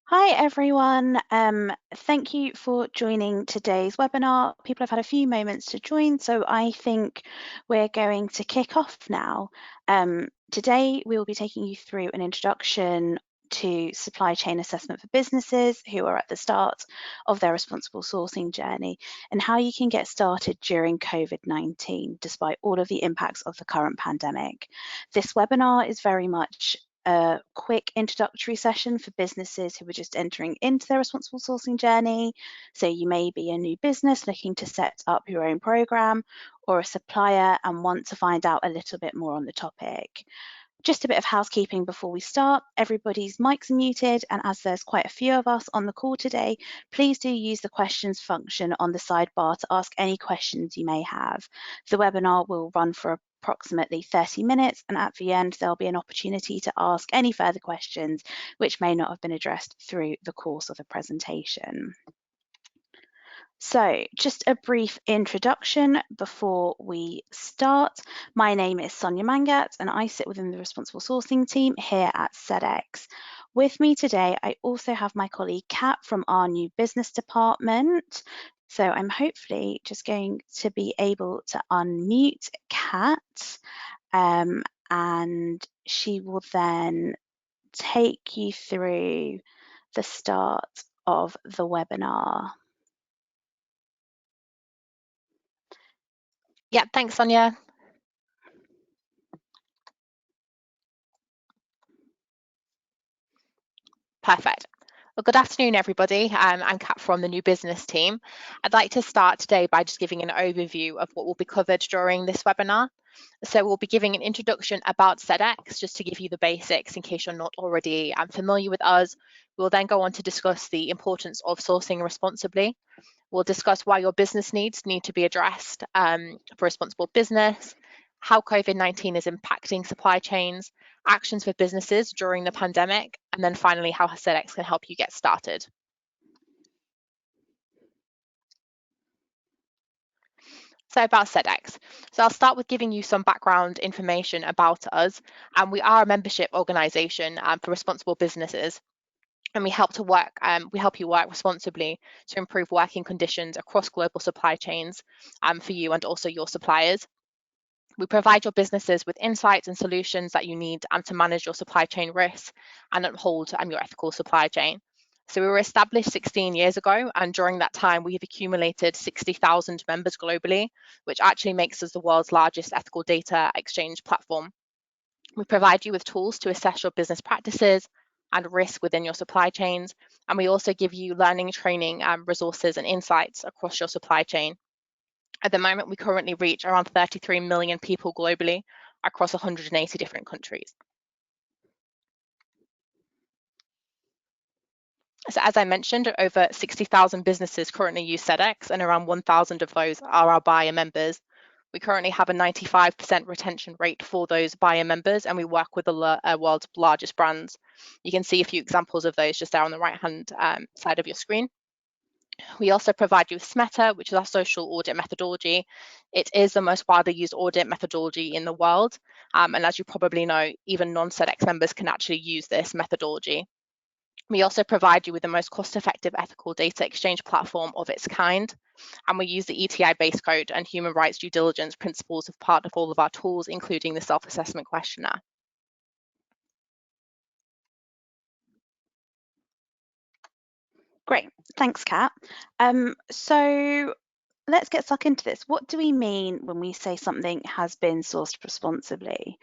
Hi everyone. Thank you for joining today's webinar. People have had a few moments to join, so I think we're going to kick off now. Today we will be taking you through an introduction to supply chain assessment for businesses who are at the start of their responsible sourcing journey and how you can get started during COVID-19 despite all of the impacts of the current pandemic. This webinar is very much a quick introductory session for businesses who are just entering into their responsible sourcing journey. So you may be a new business looking to set up your own program, or a supplier and want to find out a little bit more on the topic. Just a bit of housekeeping before we start. Everybody's mics are muted, and as there's quite a few of us on the call today, please do use the questions function on the sidebar to ask any questions you may have. The webinar will run for approximately 30 minutes, and at the end there'll be an opportunity to ask any further questions which may not have been addressed through the course of the presentation. So just a brief introduction before we start. My name is Sonia Mangat and I sit within the responsible sourcing team here at Sedex. With me today, I also have my colleague Kat from our new business department. So I'm hopefully just going to be able to unmute Kat, and she will then take you through the start of the webinar. Yeah, thanks, Sonia. Perfect. Well, good afternoon, everybody. I'm Kat from the new business team. I'd like to start today by just giving an overview of what will be covered during this webinar. So we'll be giving an introduction about Sedex, just to give you the basics in case you're not already familiar with us. We'll then go on to discuss the importance of sourcing responsibly. We'll discuss why your business needs need to be addressed for responsible business, how COVID-19 is impacting supply chains, actions for businesses during the pandemic, and then finally how Sedex can help you get started. So about Sedex. So I'll start with giving you some background information about us. We are a membership organisation for responsible businesses. And we help you work responsibly to improve working conditions across global supply chains for you and also your suppliers. We provide your businesses with insights and solutions that you need to manage your supply chain risks and uphold your ethical supply chain. So we were established 16 years ago, and during that time, we have accumulated 60,000 members globally, which actually makes us the world's largest ethical data exchange platform. We provide you with tools to assess your business practices and risk within your supply chains, and we also give you learning, training, resources and insights across your supply chain. At the moment, we currently reach around 33 million people globally across 180 different countries. So as I mentioned, over 60,000 businesses currently use Sedex, and around 1,000 of those are our buyer members. We currently have a 95% retention rate for those buyer members, and we work with the world's largest brands. You can see a few examples of those just there on the right-hand side of your screen. We also provide you with SMETA, which is our social audit methodology. It is the most widely used audit methodology in the world. And as you probably know, even non-Sedex members can actually use this methodology. We also provide you with the most cost-effective ethical data exchange platform of its kind. And we use the ETI base code and human rights due diligence principles as part of all of our tools, including the self-assessment questionnaire. Great, thanks, Kat. So let's get stuck into this. What do we mean when we say something has been sourced responsibly?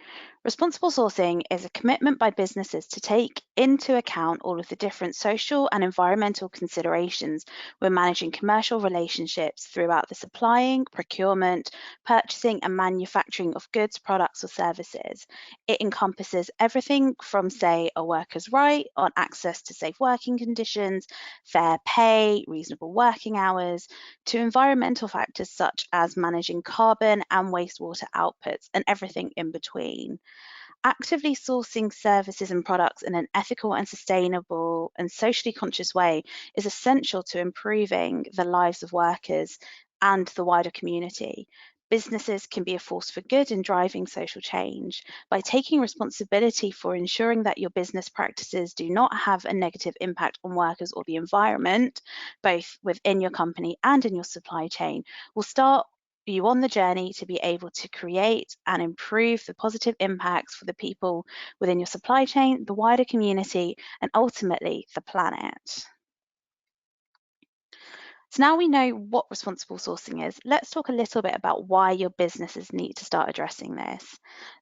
Responsible sourcing is a commitment by businesses to take into account all of the different social and environmental considerations when managing commercial relationships throughout the supplying, procurement, purchasing, and manufacturing of goods, products, or services. It encompasses everything from, say, a worker's right on access to safe working conditions, fair pay, reasonable working hours, to environmental factors such as managing carbon and wastewater outputs and everything in between. Actively sourcing services and products in an ethical and sustainable and socially conscious way is essential to improving the lives of workers and the wider community. Businesses can be a force for good in driving social change. By taking responsibility for ensuring that your business practices do not have a negative impact on workers or the environment, both within your company and in your supply chain, will start you on the journey to be able to create and improve the positive impacts for the people within your supply chain, the wider community, and ultimately the planet. So now we know what responsible sourcing is, let's talk a little bit about why your businesses need to start addressing this.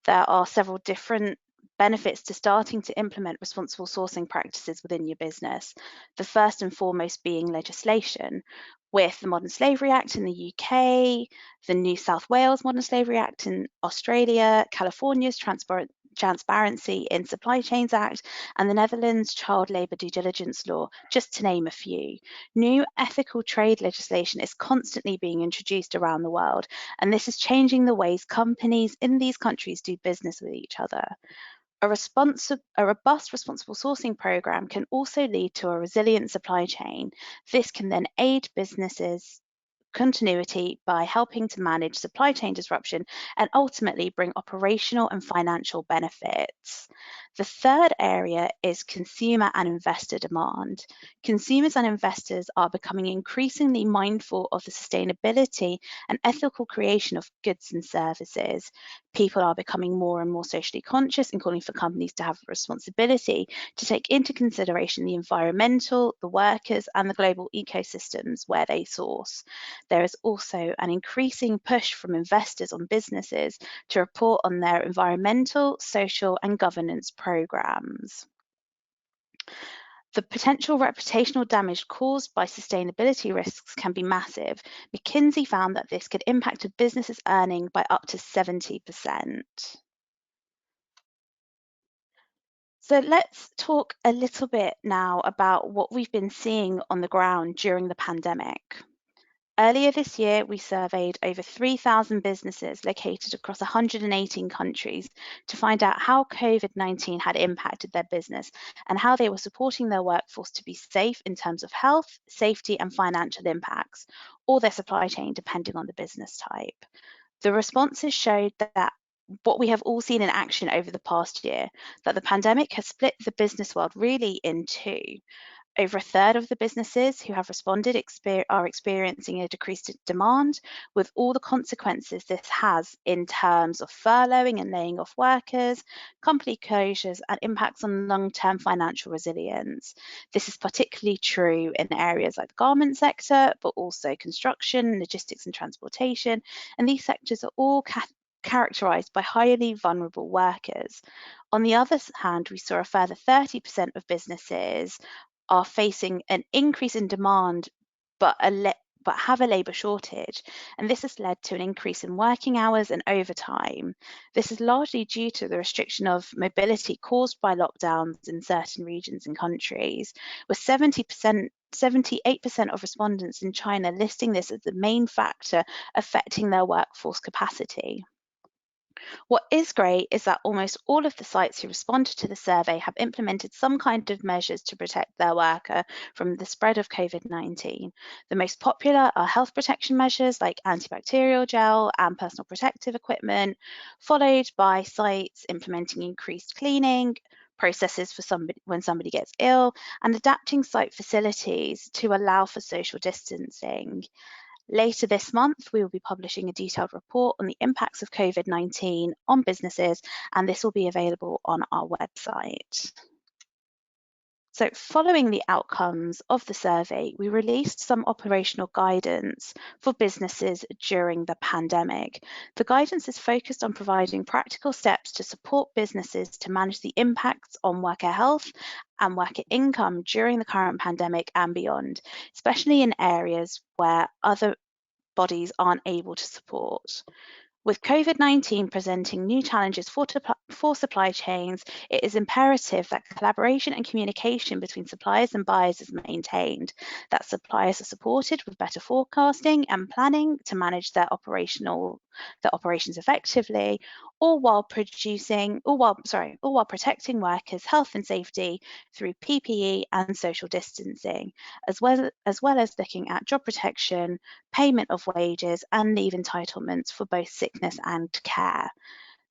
There are several different benefits to starting to implement responsible sourcing practices within your business. The first and foremost being legislation. With the Modern Slavery Act in the UK, the New South Wales Modern Slavery Act in Australia, California's Transparency in Supply Chains Act, and the Netherlands Child Labour Due Diligence Law, just to name a few. New ethical trade legislation is constantly being introduced around the world, and this is changing the ways companies in these countries do business with each other. A robust responsible sourcing program can also lead to a resilient supply chain. This can then aid businesses continuity by helping to manage supply chain disruption and ultimately bring operational and financial benefits. The third area is consumer and investor demand. Consumers and investors are becoming increasingly mindful of the sustainability and ethical creation of goods and services. People are becoming more and more socially conscious and calling for companies to have a responsibility to take into consideration the environmental, the workers, and the global ecosystems where they source. There is also an increasing push from investors on businesses to report on their environmental, social, and governance programs. The potential reputational damage caused by sustainability risks can be massive. McKinsey found that this could impact a business's earning by up to 70%. So let's talk a little bit now about what we've been seeing on the ground during the pandemic. Earlier this year, we surveyed over 3,000 businesses located across 118 countries to find out how COVID-19 had impacted their business and how they were supporting their workforce to be safe in terms of health, safety, and financial impacts, or their supply chain, depending on the business type. The responses showed that what we have all seen in action over the past year, that the pandemic has split the business world really in two. Over a third of the businesses who have responded are experiencing a decreased demand, with all the consequences this has in terms of furloughing and laying off workers, company closures, and impacts on long-term financial resilience. This is particularly true in areas like the garment sector, but also construction, logistics, and transportation. And these sectors are all characterised by highly vulnerable workers. On the other hand, we saw a further 30% of businesses are facing an increase in demand, but have a labour shortage, and this has led to an increase in working hours and overtime. This is largely due to the restriction of mobility caused by lockdowns in certain regions and countries, with 78% of respondents in China listing this as the main factor affecting their workforce capacity. What is great is that almost all of the sites who responded to the survey have implemented some kind of measures to protect their worker from the spread of COVID-19. The most popular are health protection measures like antibacterial gel and personal protective equipment, followed by sites implementing increased cleaning, processes for when somebody gets ill, and adapting site facilities to allow for social distancing. Later this month, we will be publishing a detailed report on the impacts of COVID-19 on businesses, and this will be available on our website. So following the outcomes of the survey, we released some operational guidance for businesses during the pandemic. The guidance is focused on providing practical steps to support businesses to manage the impacts on worker health and worker income during the current pandemic and beyond, especially in areas where other bodies aren't able to support. With COVID-19 presenting new challenges for supply chains, it is imperative that collaboration and communication between suppliers and buyers is maintained, that suppliers are supported with better forecasting and planning to manage their operations effectively, all while protecting workers' health and safety through PPE and social distancing, as well as looking at job protection, payment of wages, and leave entitlements for both sickness and care.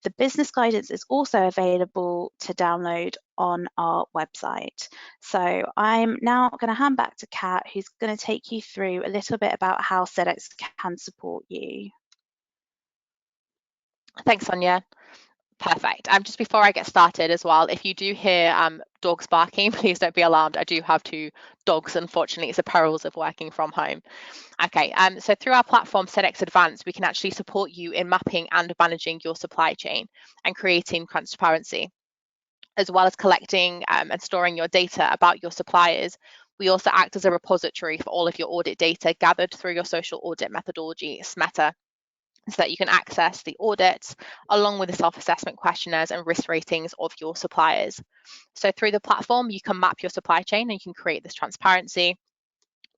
The business guidance is also available to download on our website. So I'm now going to hand back to Kat, who's going to take you through a little bit about how Sedex can support you. Thanks, Sonia. Perfect. Just before I get started as well, if you do hear dogs barking, please don't be alarmed. I do have 2 dogs, unfortunately. It's the perils of working from home. Okay, so through our platform, Sedex Advance, we can actually support you in mapping and managing your supply chain and creating transparency, as well as collecting and storing your data about your suppliers. We also act as a repository for all of your audit data gathered through your social audit methodology, SMETA, so that you can access the audits along with the self-assessment questionnaires and risk ratings of your suppliers. So through the platform, you can map your supply chain and you can create this transparency.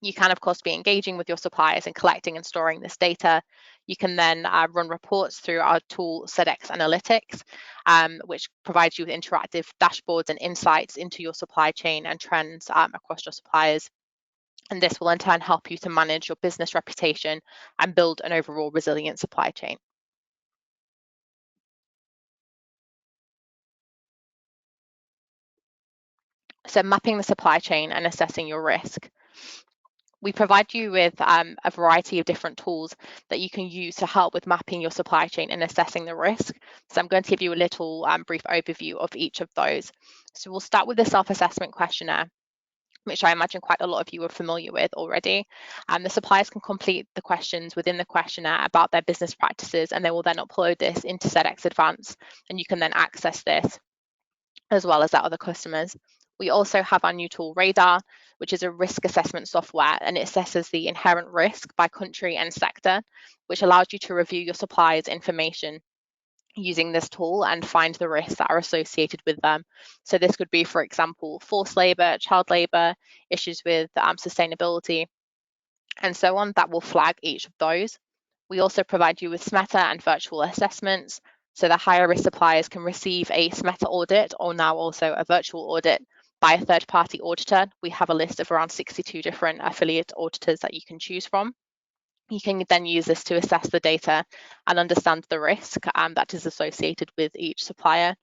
You can, of course, be engaging with your suppliers and collecting and storing this data. You can then run reports through our tool, Sedex Analytics, which provides you with interactive dashboards and insights into your supply chain and trends across your suppliers. And this will in turn help you to manage your business reputation and build an overall resilient supply chain. So mapping the supply chain and assessing your risk. We provide you with a variety of different tools that you can use to help with mapping your supply chain and assessing the risk. So I'm going to give you a little brief overview of each of those. So we'll start with the self-assessment questionnaire, which I imagine quite a lot of you are familiar with already. The suppliers can complete the questions within the questionnaire about their business practices, and they will then upload this into Sedex Advance, and you can then access this as well as their other customers. We also have our new tool, Radar, which is a risk assessment software, and it assesses the inherent risk by country and sector, which allows you to review your suppliers' information using this tool and find the risks that are associated with them. So this could be, for example, forced labour, child labour, issues with sustainability, and so on. That will flag each of those. We also provide you with SMETA and virtual assessments, so the higher risk suppliers can receive a SMETA audit, or now also a virtual audit, by a third-party auditor. We have a list of around 62 different affiliate auditors that you can choose from. You can then use this to assess the data and understand the risk that is associated with each supplier.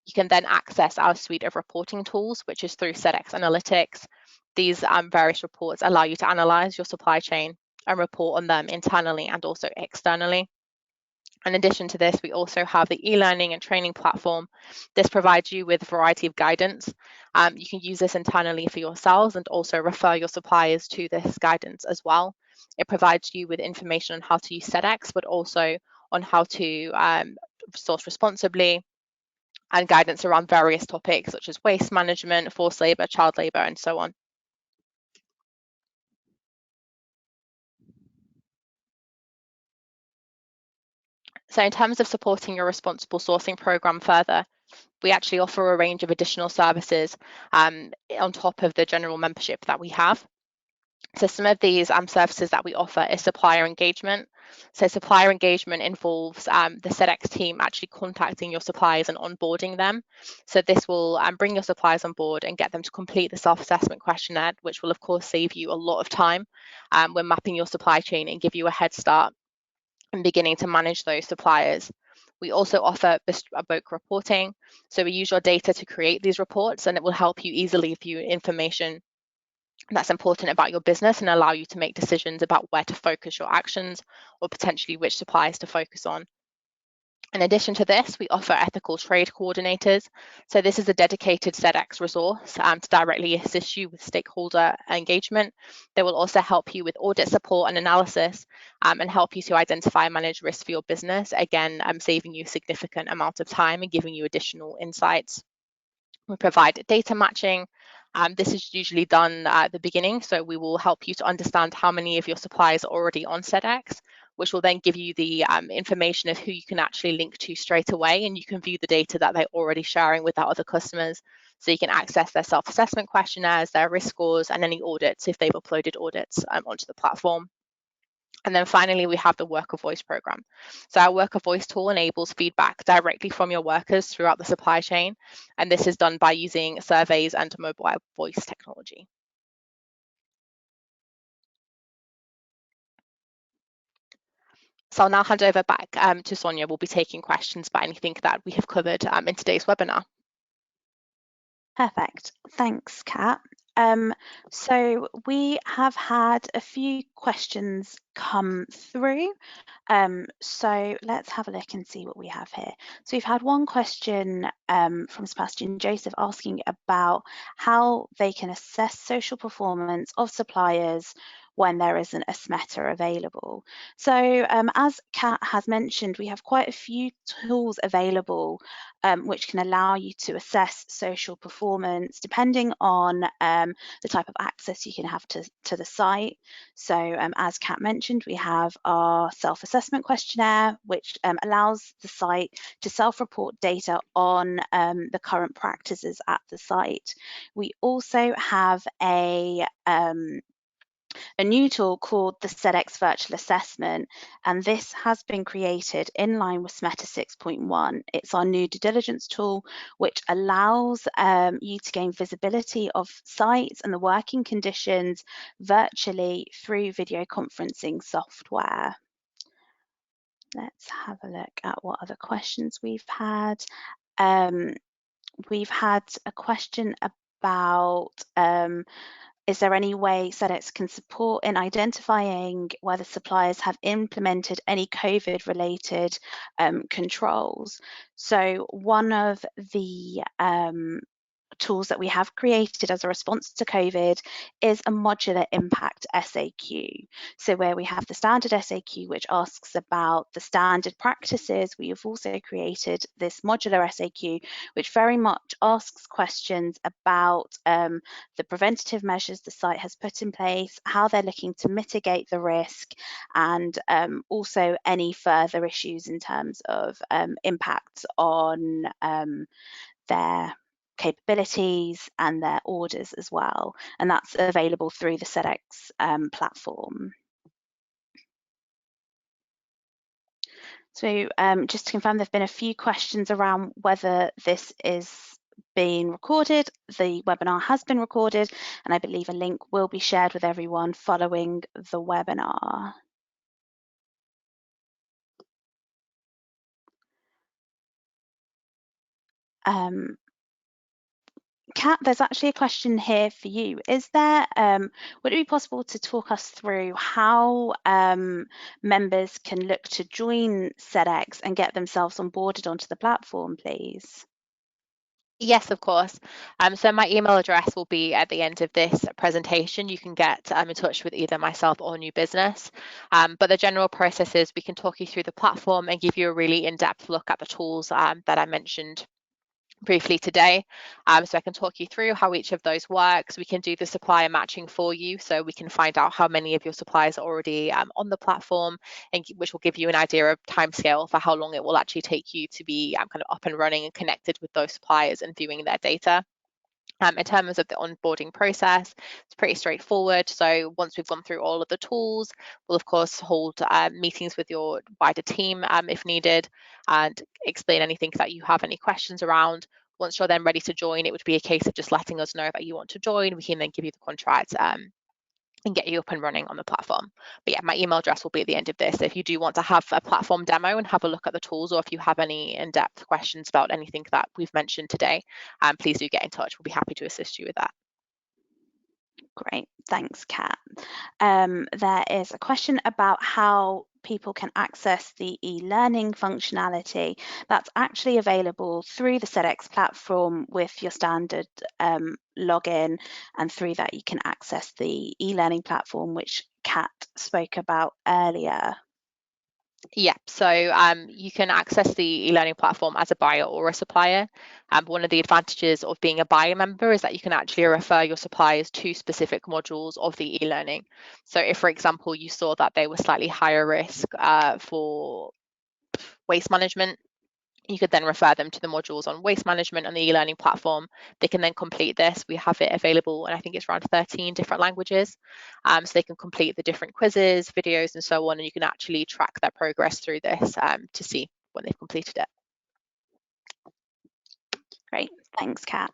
You can then access our suite of reporting tools, which is through Sedex Analytics. These various reports allow you to analyze your supply chain and report on them internally and also externally. In addition to this, we also have the e-learning and training platform. This provides you with a variety of guidance. You can use this internally for yourselves and also refer your suppliers to this guidance as well. It provides you with information on how to use Sedex, but also on how to source responsibly, and guidance around various topics such as waste management, forced labour, child labour, and so on. So in terms of supporting your responsible sourcing programme further, we actually offer a range of additional services on top of the general membership that we have. So some of these services that we offer is supplier engagement. So supplier engagement involves the Sedex team actually contacting your suppliers and onboarding them. So this will bring your suppliers on board and get them to complete the self-assessment questionnaire, which will of course save you a lot of time when mapping your supply chain and give you a head start in beginning to manage those suppliers. We also offer bespoke reporting. So we use your data to create these reports, and it will help you easily view information that's important about your business and allow you to make decisions about where to focus your actions or potentially which suppliers to focus on. In addition to this, we offer ethical trade coordinators. So this is a dedicated Sedex resource to directly assist you with stakeholder engagement. They will also help you with audit support and analysis and help you to identify and manage risk for your business, again, saving you a significant amount of time and giving you additional insights. We provide data matching. This is usually done at the beginning, so we will help you to understand how many of your suppliers are already on Sedex, which will then give you the information of who you can actually link to straight away, and you can view the data that they're already sharing with their other customers. So you can access their self-assessment questionnaires, their risk scores, and any audits if they've uploaded audits onto the platform. And then finally, we have the worker voice program. So our worker voice tool enables feedback directly from your workers throughout the supply chain. And this is done by using surveys and mobile voice technology. So I'll now hand over back to Sonia. We'll be taking questions about anything that we have covered in today's webinar. Perfect. Thanks, Kat. So we have had a few questions come through. So let's have a look and see what we have here. So we've had one question from Sebastian Joseph asking about how they can assess social performance of suppliers when there isn't a SMETA available. So as Kat has mentioned, we have quite a few tools available which can allow you to assess social performance depending on the type of access you can have to the site. So as Kat mentioned, we have our self-assessment questionnaire, which allows the site to self-report data on the current practices at the site. We also have a new tool called the Sedex Virtual Assessment, and this has been created in line with SMETA 6.1. It's our new due diligence tool, which allows you to gain visibility of sites and the working conditions virtually through video conferencing software. Let's have a look at what other questions we've had. We've had a question about is there any way Sedex can support in identifying whether suppliers have implemented any COVID-related controls? So one of the tools that we have created as a response to COVID is a modular impact SAQ. So where we have the standard SAQ, which asks about the standard practices, we have also created this modular SAQ, which very much asks questions about the preventative measures the site has put in place, how they're looking to mitigate the risk, and also any further issues in terms of impacts on their capabilities and their orders as well. And that's available through the Sedex platform. So just to confirm, there have been a few questions around whether this is being recorded. The webinar has been recorded, and I believe a link will be shared with everyone following the webinar. Kat, there's actually a question here for you. Is there, would it be possible to talk us through how members can look to join Sedex and get themselves onboarded onto the platform, please? Yes, of course. So my email address will be at the end of this presentation. You can get in touch with either myself or New Business. But the general process is we can talk you through the platform and give you a really in-depth look at the tools that I mentioned briefly today. So I can talk you through how each of those works. We can do the supplier matching for you, so we can find out how many of your suppliers are already on the platform, and which will give you an idea of timescale for how long it will actually take you to be kind of up and running and connected with those suppliers and viewing their data. In terms of the onboarding process, it's pretty straightforward. So once we've gone through all of the tools, we'll of course hold meetings with your wider team if needed, and explain anything that you have any questions around. Once you're then ready to join, it would be a case of just letting us know that you want to join. We can then give you the contract and get you up and running on the platform. But yeah, my email address will be at the end of this. If you do want to have a platform demo and have a look at the tools, or if you have any in-depth questions about anything that we've mentioned today, please do get in touch. We'll be happy to assist you with that. Great, thanks, Kat. There is a question about how people can access the e-learning functionality that's actually available through the Sedex platform with your standard login, and through that you can access the e-learning platform which Kat spoke about earlier. Yeah, so you can access the e-learning platform as a buyer or a supplier. One of the advantages of being a buyer member is that you can actually refer your suppliers to specific modules of the e-learning. So if, for example, you saw that they were slightly higher risk for waste management, You could then refer them to the modules on waste management and the e-learning platform. They can then complete this. We have it available, and I think it's around 13 different languages. So they can complete the different quizzes, videos, and so on, and you can actually track their progress through this to see when they've completed it. Great, thanks, Kat.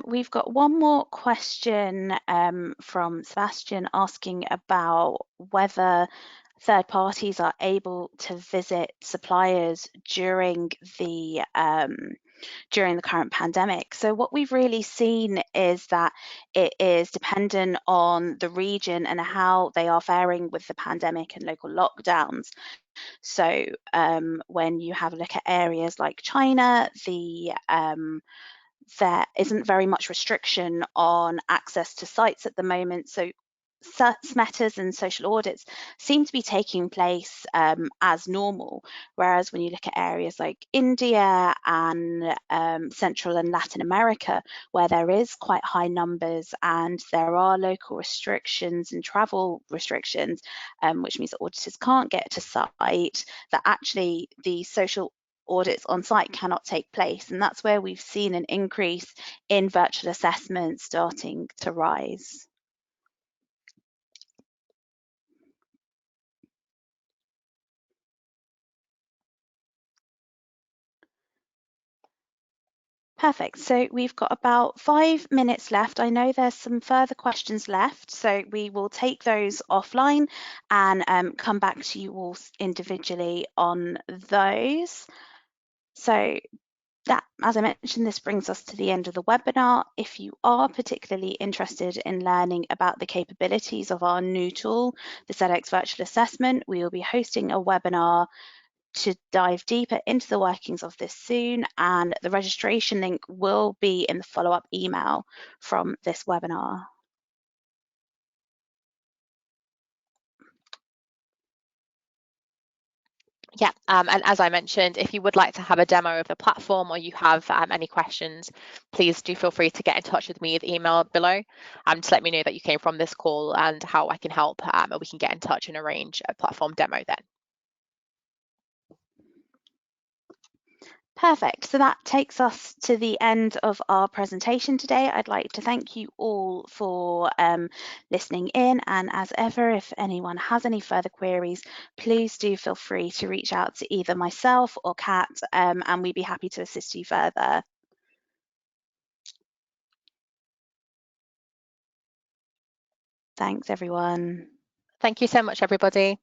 We've got one more question from Sebastian asking about whether third parties are able to visit suppliers during the current pandemic. So what we've really seen is that it is dependent on the region and how they are faring with the pandemic and local lockdowns. So when you have a look at areas like China, there isn't very much restriction on access to sites at the moment. So SMETAs and social audits seem to be taking place as normal, whereas when you look at areas like India and Central and Latin America, where there is quite high numbers and there are local restrictions and travel restrictions, which means that auditors can't get to site, that actually the social audits on site cannot take place. And that's where we've seen an increase in virtual assessments starting to rise. Perfect. So we've got about 5 minutes left. I know there's some further questions left, so we will take those offline and come back to you all individually on those. So that, as I mentioned, this brings us to the end of the webinar. If you are particularly interested in learning about the capabilities of our new tool, the Sedex Virtual Assessment, we will be hosting a webinar to dive deeper into the workings of this soon, and the registration link will be in the follow-up email from this webinar. Yeah, and as I mentioned, if you would like to have a demo of the platform or you have any questions, please do feel free to get in touch with me at the email below to let me know that you came from this call and how I can help, and we can get in touch and arrange a platform demo then. Perfect. So that takes us to the end of our presentation today. I'd like to thank you all for listening in. And as ever, if anyone has any further queries, please do feel free to reach out to either myself or Kat, and we'd be happy to assist you further. Thanks, everyone. Thank you so much, everybody.